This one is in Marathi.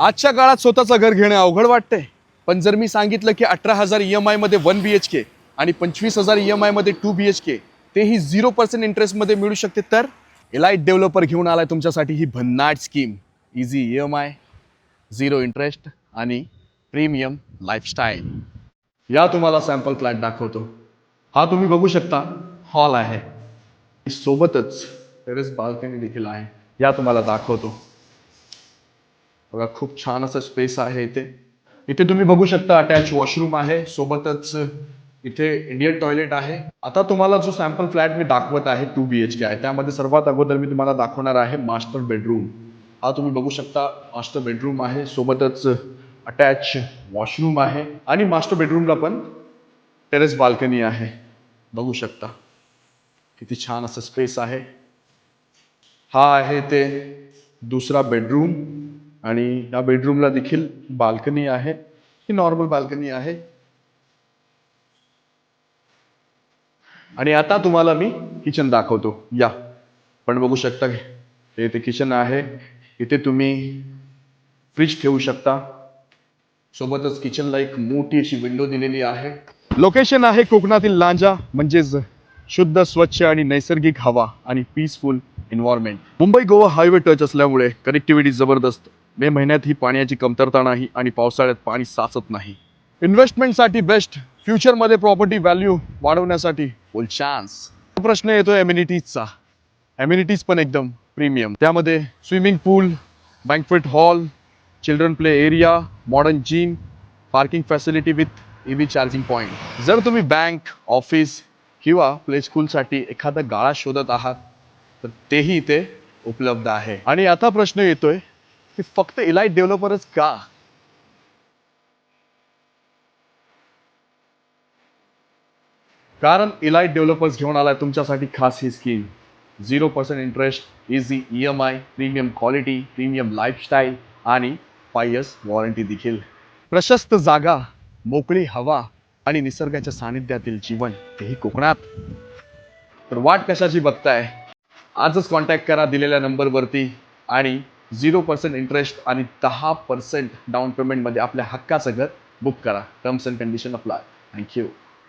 आजच्या काळात स्वतःचं घर घेणे अवघड वाटतंय, पण जर मी सांगितलं की 18,000 EMI मध्ये 1 BHK आणि 25,000 EMI मध्ये 2 BHK तेही 0% इंटरेस्ट मध्ये मिळू शकते, तर एलाइट डेव्हलपर घेऊन आलाय तुमच्यासाठी ही भन्नाट scheme. Easy EMI, zero interest आणि प्रीमियम लाईफस्टाईल. या तुम्हाला सॅम्पल फ्लॅट दाखवतो. हा तुम्ही बघू शकता, हॉल आहे, सोबतच टेरेस बाल्कनी देखील आहे. या तुम्हाला दाखवतो. बघा, खूप छान असं स्पेस आहे इथे. इथे तुम्ही बघू शकता अटॅच वॉशरूम आहे, सोबतच इथे इंडियन टॉयलेट आहे. आता तुम्हाला जो सॅम्पल फ्लॅट मी दाखवत आहे 2 BHK आहे, त्यामध्ये सर्वात अगोदर मी तुम्हाला दाखवणार आहे मास्टर बेडरूम. हा तुम्ही बघू शकता मास्टर बेडरूम आहे, सोबतच अटॅच वॉशरूम आहे आणि मास्टर बेडरूमला पण टेरेस बाल्कनी आहे. बघू शकता किती छान असं स्पेस आहे. हा आहे ते दुसरा बेडरूम आणि या बेडरूमला देखील बाल्कनी आहे. ही नॉर्मल बाल्कनी आहे. आणि आता तुम्हाला मी किचन दाखवतो. या पण बघू शकता हे ते किचन आहे. इथे तुम्ही फ्रीज ठेवू शकता. सोबतच किचनला एक मोठी अशी विंडो दिलेली आहे. लोकेशन आहे कोकणातील लांजा, म्हणजेच शुद्ध, स्वच्छ आणि नैसर्गिक हवा आणि peaceful environment. Mumbai Goa highway touch असल्यामुळे कनेक्टिव्हिटी जबरदस्त. मे महिन्यात ही पाण्याची कमतरता नाही आणि पावसाळ्यात पाणी साचत नाही. इन्व्हेस्टमेंटसाठी बेस्ट, फ्युचरमध्ये प्रॉपर्टी व्हॅल्यू वाढवण्यासाठी फुल चान्स. प्रश्न येतोय एम्युनिटीजचा. एम्युनिटीज पण एकदम प्रीमियम. त्यामध्ये swimming pool, banquet hall, children play area, modern gym, parking facility with EV charging point. जर तुम्ही बँक, ऑफिस किंवा प्ले स्कूलसाठी एखादा गाळा शोधत आहात, तर तेही इथे उपलब्ध आहे. आणि आता प्रश्न येतोय की फक्त इलाइट डेव्हलपरच का? कारण इलाइट डेव्हलपर्स घेऊन आलाय तुमच्यासाठी खास ही scheme. 0% interest, easy EMI, premium quality, premium lifestyle आणि 5 years वॉरंटी देखील. प्रशस्त जागा, मोकळी हवा आणि निसर्गाच्या सानिध्यातील जीवन, तेही कोकणात. तर वाट कशाची बघताय? आजच कॉन्टॅक्ट करा दिलेल्या नंबरवरती आणि 0% इंटरेस्ट आणि 10% डाऊन पेमेंटमध्ये आपल्या हक्काचं घर बुक करा. Terms and condition apply. Thank you.